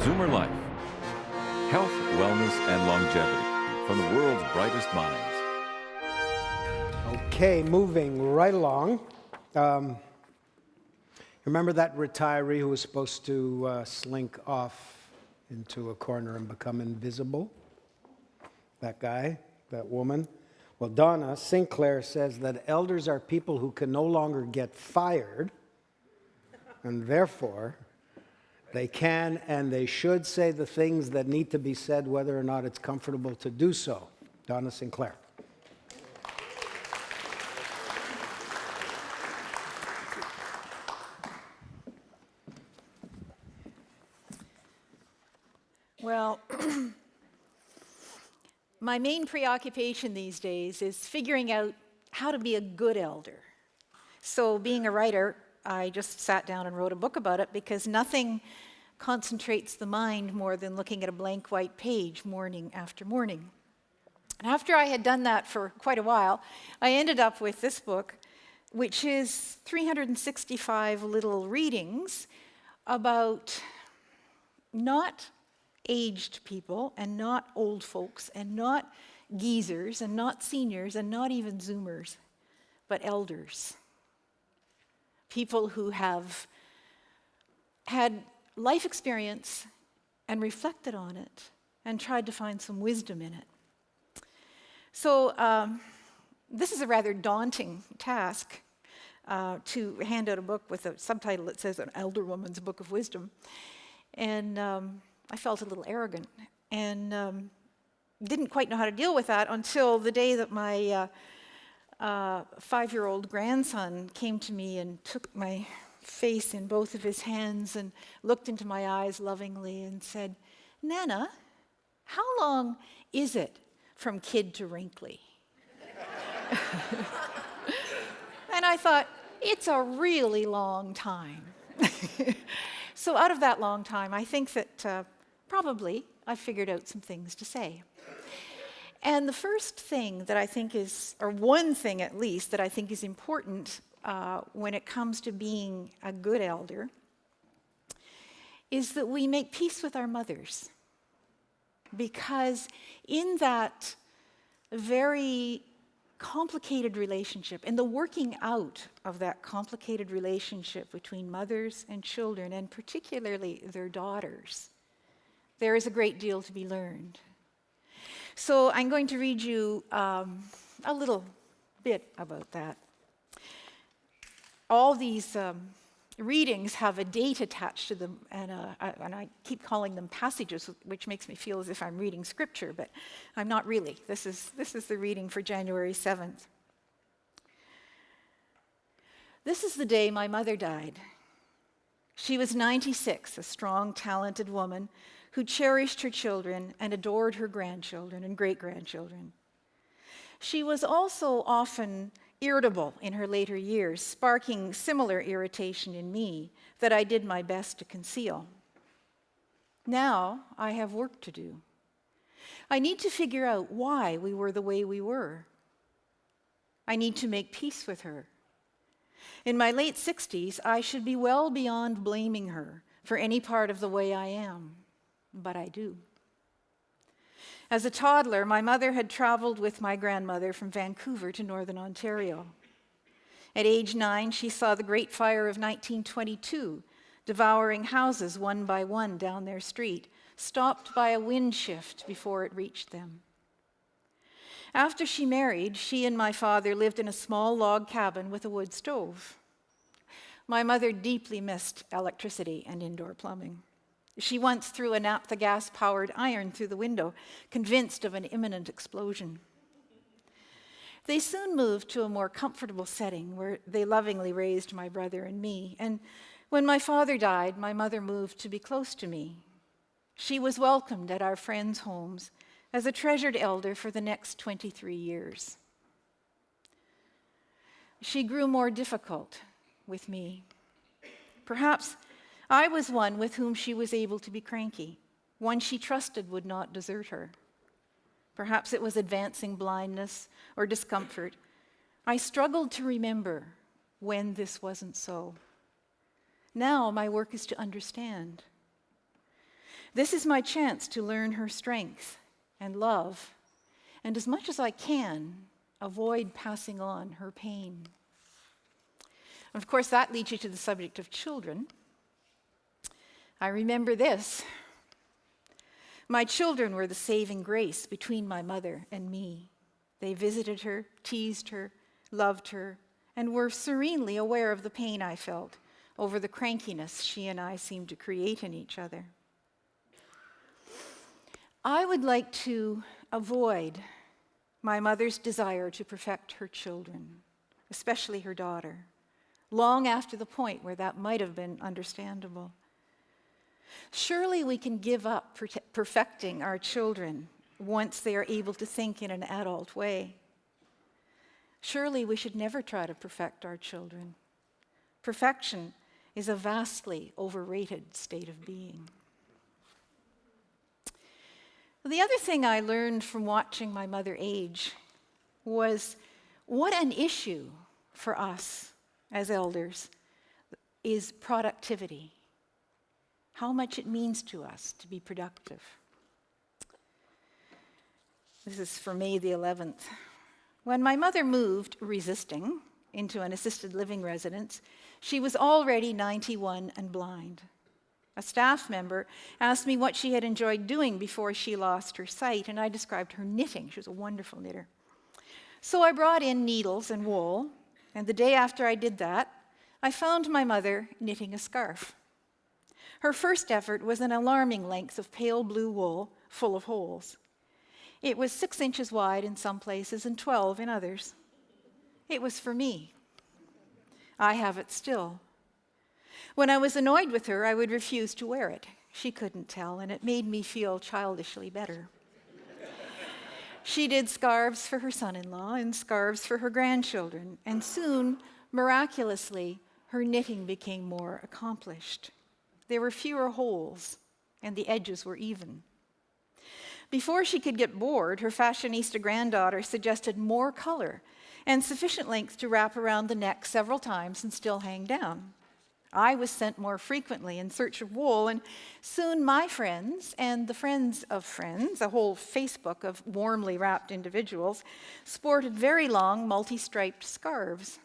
Zoomer Life. Health, wellness, and longevity from the world's brightest minds. Okay, moving right along. Remember that retiree who was supposed to slink off into a corner and become invisible? That guy, that woman? Well, Donna, Sinclair says that elders are people who can no longer get fired, and therefore they can and they should say the things that need to be said, whether or not it's comfortable to do so. Donna Sinclair. Well, my main preoccupation these days is figuring out how to be a good elder. So being a writer, I just sat down and wrote a book about it because nothing concentrates the mind more than looking at a blank white page morning after morning. And after I had done that for quite a while, I ended up with this book, which is 365 little readings about not aged people and not old folks and not geezers and not seniors and not even Zoomers, but elders. People who have had life experience and reflected on it and tried to find some wisdom in it. So this is a rather daunting task to hand out a book with a subtitle that says An Elder Woman's Book of Wisdom. And I felt a little arrogant and didn't quite know how to deal with that until the day that my 5-year-old grandson came to me and took my face in both of his hands and looked into my eyes lovingly and said, "Nana, how long is it from kid to wrinkly?" And I thought, it's a really long time. So out of that long time, I think that probably I figured out some things to say. And the first thing that I think is, or one thing at least, that I think is important when it comes to being a good elder is that we make peace with our mothers. Because in that very complicated relationship, in the working out of that complicated relationship between mothers and children, and particularly their daughters, there is a great deal to be learned. So I'm going to read you a little bit about that. All these readings have a date attached to them, and I keep calling them passages, which makes me feel as if I'm reading scripture, but I'm not really. This is the reading for January 7th. This is the day my mother died. She was 96, a strong, talented woman who cherished her children and adored her grandchildren and great-grandchildren. She was also often irritable in her later years, sparking similar irritation in me that I did my best to conceal. Now I have work to do. I need to figure out why we were the way we were. I need to make peace with her. In my late 60s, I should be well beyond blaming her for any part of the way I am, but I do. As a toddler, my mother had traveled with my grandmother from Vancouver to Northern Ontario. At age 9, she saw the Great Fire of 1922, devouring houses one by one down their street, stopped by a wind shift before it reached them. After she married, she and my father lived in a small log cabin with a wood stove. My mother deeply missed electricity and indoor plumbing. She once threw a naphtha gas-powered iron through the window, convinced of an imminent explosion. They soon moved to a more comfortable setting where they lovingly raised my brother and me. And when my father died, my mother moved to be close to me. She was welcomed at our friends' homes as a treasured elder for the next 23 years. She grew more difficult with me. Perhaps I was one with whom she was able to be cranky, one she trusted would not desert her. Perhaps it was advancing blindness or discomfort. I struggled to remember when this wasn't so. Now my work is to understand. This is my chance to learn her strength and love, and as much as I can, avoid passing on her pain. And of course, that leads you to the subject of children. I remember this. My children were the saving grace between my mother and me. They visited her, teased her, loved her, and were serenely aware of the pain I felt over the crankiness she and I seemed to create in each other. I would like to avoid my mother's desire to perfect her children, especially her daughter, long after the point where that might have been understandable. Surely we can give up perfecting our children once they are able to think in an adult way. Surely we should never try to perfect our children. Perfection is a vastly overrated state of being. The other thing I learned from watching my mother age was what an issue for us as elders is productivity. How much it means to us to be productive. This is for May the 11th. When my mother moved, resisting, into an assisted living residence, she was already 91 and blind. A staff member asked me what she had enjoyed doing before she lost her sight, and I described her knitting. She was a wonderful knitter. So I brought in needles and wool, and the day after I did that, I found my mother knitting a scarf. Her first effort was an alarming length of pale blue wool full of holes. It was 6 inches wide in some places and 12 in others. It was for me. I have it still. When I was annoyed with her, I would refuse to wear it. She couldn't tell, and it made me feel childishly better. She did scarves for her son-in-law and scarves for her grandchildren, and soon, miraculously, her knitting became more accomplished. There were fewer holes, and the edges were even. Before she could get bored, her fashionista granddaughter suggested more color and sufficient length to wrap around the neck several times and still hang down. I was sent more frequently in search of wool, and soon my friends and the friends of friends, a whole Facebook of warmly wrapped individuals, sported very long, multi-striped scarves.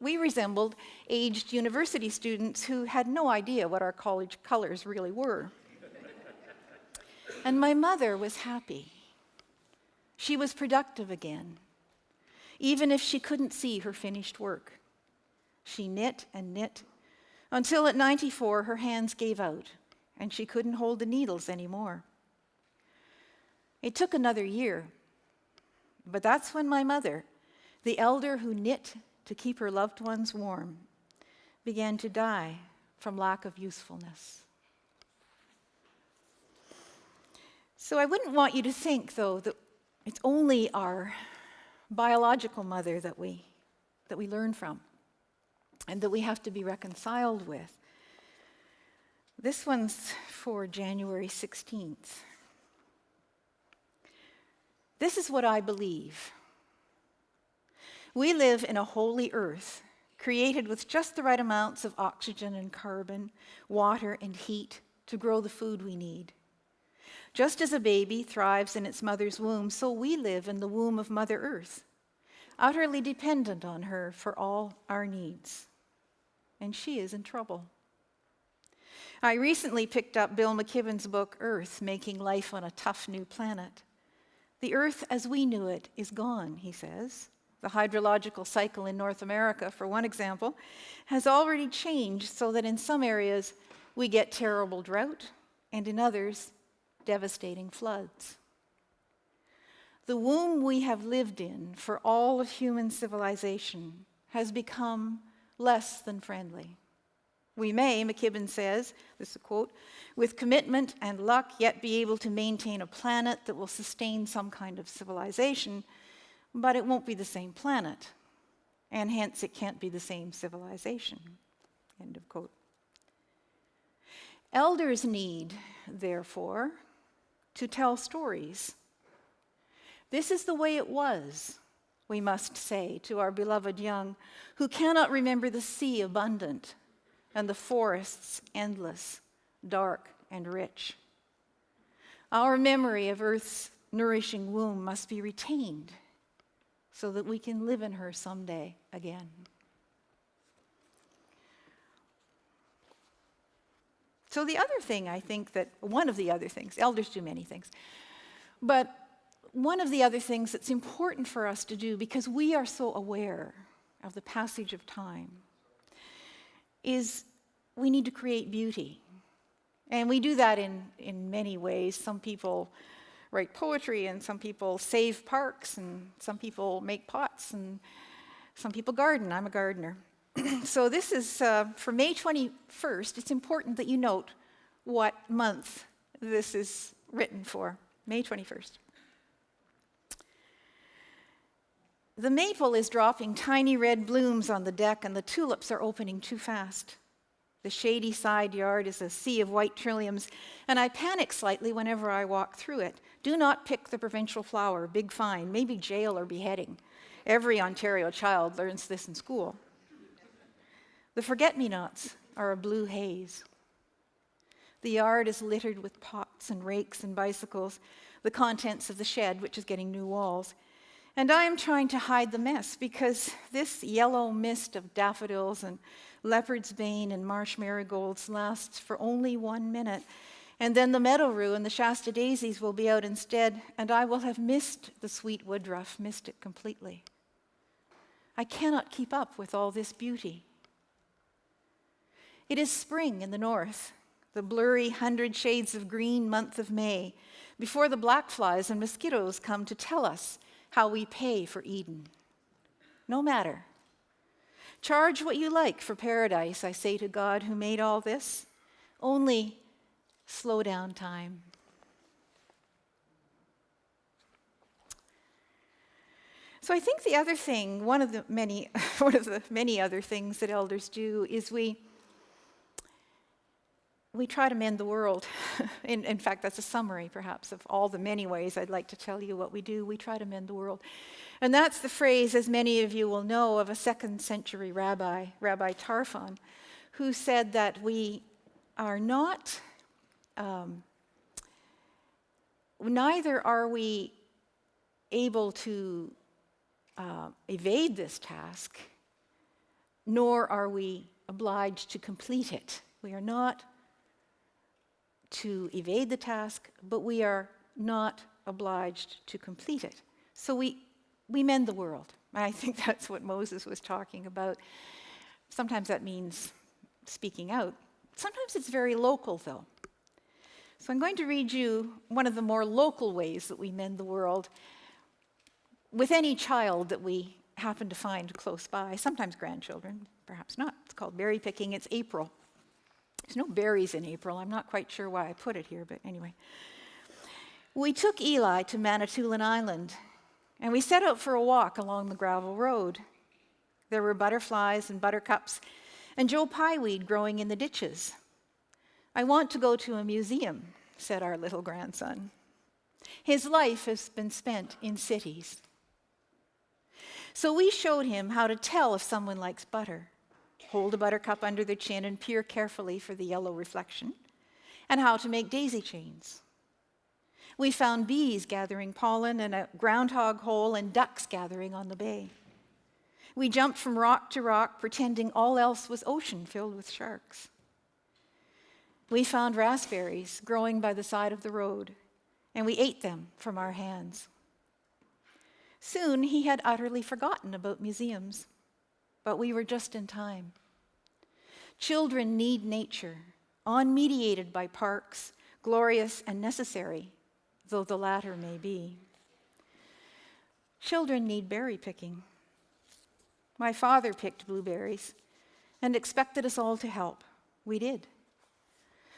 We resembled aged university students who had no idea what our college colors really were. And my mother was happy. She was productive again, even if she couldn't see her finished work. She knit and knit, until at 94 her hands gave out and she couldn't hold the needles anymore. It took another year, but that's when my mother, the elder who knit to keep her loved ones warm, began to die from lack of usefulness. So I wouldn't want you to think, though, that it's only our biological mother that we learn from and that we have to be reconciled with. This one's for January 16th. This is what I believe. We live in a holy earth, created with just the right amounts of oxygen and carbon, water and heat to grow the food we need. Just as a baby thrives in its mother's womb, so we live in the womb of Mother Earth, utterly dependent on her for all our needs. And she is in trouble. I recently picked up Bill McKibben's book, Earth, Making Life on a Tough New Planet. The Earth as we knew it is gone, he says. The hydrological cycle in North America, for one example, has already changed so that in some areas we get terrible drought, and in others, devastating floods. The womb we have lived in for all of human civilization has become less than friendly. We may, McKibben says, this is a quote, with commitment and luck, yet be able to maintain a planet that will sustain some kind of civilization, but it won't be the same planet, and hence it can't be the same civilization. End of quote. Elders need, therefore, to tell stories. This is the way it was, we must say to our beloved young, who cannot remember the sea abundant and the forests endless, dark and rich. Our memory of Earth's nourishing womb must be retained so that we can live in her someday again. So the other thing, I think that one of the other things, elders do many things, but one of the other things that's important for us to do, because we are so aware of the passage of time, is we need to create beauty. And we do that in many ways. Some people write poetry, and some people save parks, and some people make pots, and some people garden. I'm a gardener. So this is for May 21st. It's important that you note what month this is written for, May 21st. The maple is dropping tiny red blooms on the deck, and the tulips are opening too fast. The shady side yard is a sea of white trilliums, and I panic slightly whenever I walk through it. Do not pick the provincial flower, big fine, maybe jail or beheading. Every Ontario child learns this in school. The forget-me-nots are a blue haze. The yard is littered with pots and rakes and bicycles, the contents of the shed, which is getting new walls. And I am trying to hide the mess because this yellow mist of daffodils and leopard's bane and marsh marigolds lasts for only 1 minute. And then the meadow rue and the Shasta daisies will be out instead, and I will have missed the sweet woodruff, missed it completely. I cannot keep up with all this beauty. It is spring in the north, the blurry 100 shades of green month of May, before the black flies and mosquitoes come to tell us how we pay for Eden. No matter. Charge what you like for paradise, I say to God who made all this. Only slow down time. So I think the other thing, one of the many other things that elders do is we try to mend the world. In fact, that's a summary, perhaps, of all the many ways I'd like to tell you what we do. We try to mend the world. And that's the phrase, as many of you will know, of a 2nd century rabbi, Rabbi Tarfon, who said that we are not, neither are we able to evade this task, nor are we obliged to complete it. We are not to evade the task, but we are not obliged to complete it. So we mend the world. I think that's what Moses was talking about. Sometimes that means speaking out. Sometimes it's very local, though. So I'm going to read you one of the more local ways that we mend the world with any child that we happen to find close by, sometimes grandchildren, perhaps not. It's called berry picking. It's April. There's no berries in April. I'm not quite sure why I put it here, but anyway. We took Eli to Manitoulin Island, and we set out for a walk along the gravel road. There were butterflies and buttercups and Joe Pyeweed growing in the ditches. I want to go to a museum, said our little grandson. His life has been spent in cities. So we showed him how to tell if someone likes butter. Hold a buttercup under their chin and peer carefully for the yellow reflection, and how to make daisy chains. We found bees gathering pollen in a groundhog hole and ducks gathering on the bay. We jumped from rock to rock, pretending all else was ocean filled with sharks. We found raspberries growing by the side of the road, and we ate them from our hands. Soon he had utterly forgotten about museums, but we were just in time. Children need nature, unmediated by parks, glorious and necessary, though the latter may be. Children need berry picking. My father picked blueberries and expected us all to help. We did.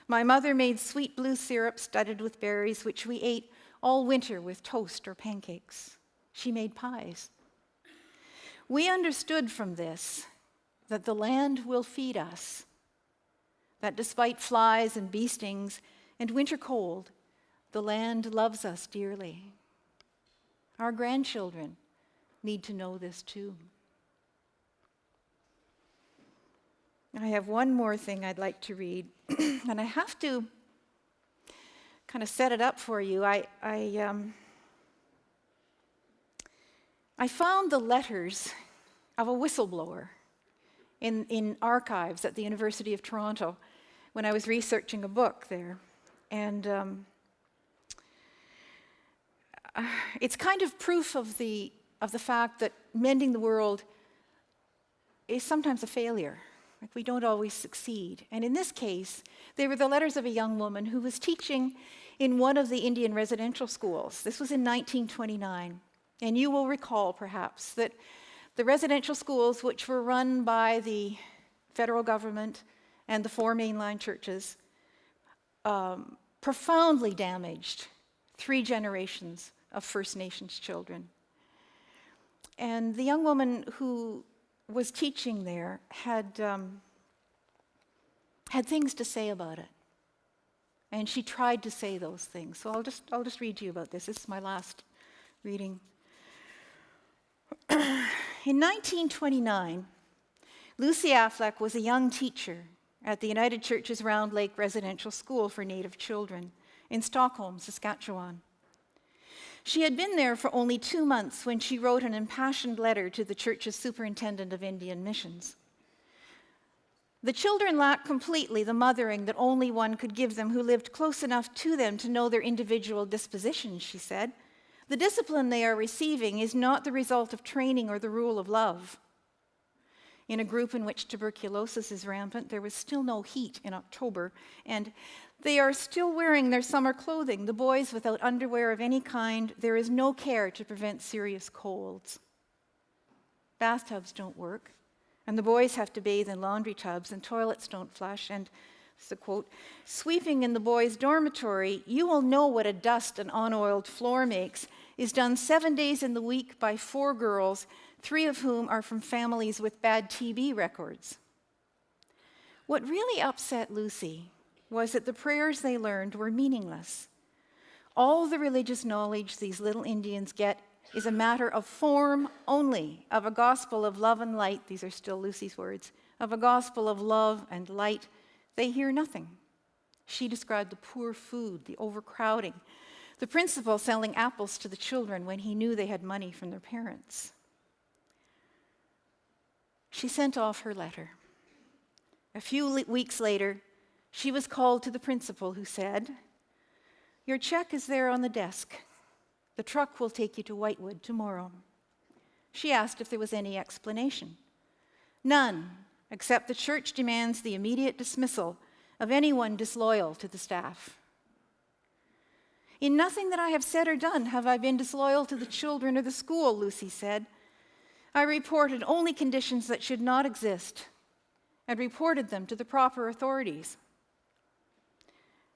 My mother made sweet blue syrup studded with berries, which we ate all winter with toast or pancakes. She made pies. We understood from this that the land will feed us, that despite flies and bee stings and winter cold, the land loves us dearly. Our grandchildren need to know this too. I have one more thing I'd like to read, and I have to kind of set it up for you, I found the letters of a whistleblower in archives at the University of Toronto when I was researching a book there. And it's kind of proof of the fact that mending the world is sometimes a failure. Like, we don't always succeed. And in this case, they were the letters of a young woman who was teaching in one of the Indian residential schools. This was in 1929. And you will recall, perhaps, that the residential schools, which were run by the federal government and the 4 mainline churches, profoundly damaged 3 generations of First Nations children. And the young woman who was teaching there had things to say about it. And she tried to say those things. So I'll just read to you about this. This is my last reading. In 1929, Lucy Affleck was a young teacher at the United Church's Round Lake Residential School for Native Children in Stockholm, Saskatchewan. She had been there for only 2 months when she wrote an impassioned letter to the church's superintendent of Indian missions. The children lacked completely the mothering that only one could give them who lived close enough to them to know their individual dispositions, she said. The discipline they are receiving is not the result of training or the rule of love. In a group in which tuberculosis is rampant, there was still no heat in October, and they are still wearing their summer clothing, the boys without underwear of any kind. There is no care to prevent serious colds. Bathtubs don't work, and the boys have to bathe in laundry tubs, and toilets don't flush, and, this is a quote, sweeping in the boys' dormitory, you will know what a dust an unoiled floor makes, is done 7 days in the week by 4 girls, 3 of whom are from families with bad TB records. What really upset Lucy was that the prayers they learned were meaningless. All the religious knowledge these little Indians get is a matter of form only, of a gospel of love and light, these are still Lucy's words, of a gospel of love and light. They hear nothing. She described the poor food, the overcrowding, the principal selling apples to the children when he knew they had money from their parents. She sent off her letter. A few weeks later, she was called to the principal, who said, "Your check is there on the desk. The truck will take you to Whitewood tomorrow." She asked if there was any explanation. None, except the church demands the immediate dismissal of anyone disloyal to the staff. In nothing that I have said or done have I been disloyal to the children or the school, Lucy said. I reported only conditions that should not exist and reported them to the proper authorities.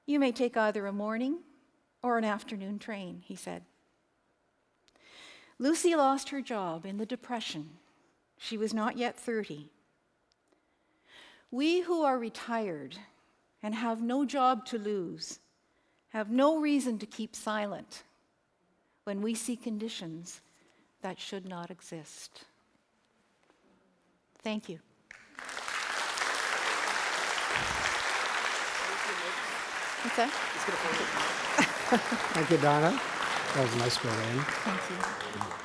You may take either a morning or an afternoon train, he said. Lucy lost her job in the Depression. She was not yet 30. We who are retired and have no job to lose have no reason to keep silent when we see conditions that should not exist. Thank you. What's that? Thank you, Donna. That was a nice way to end. Thank you.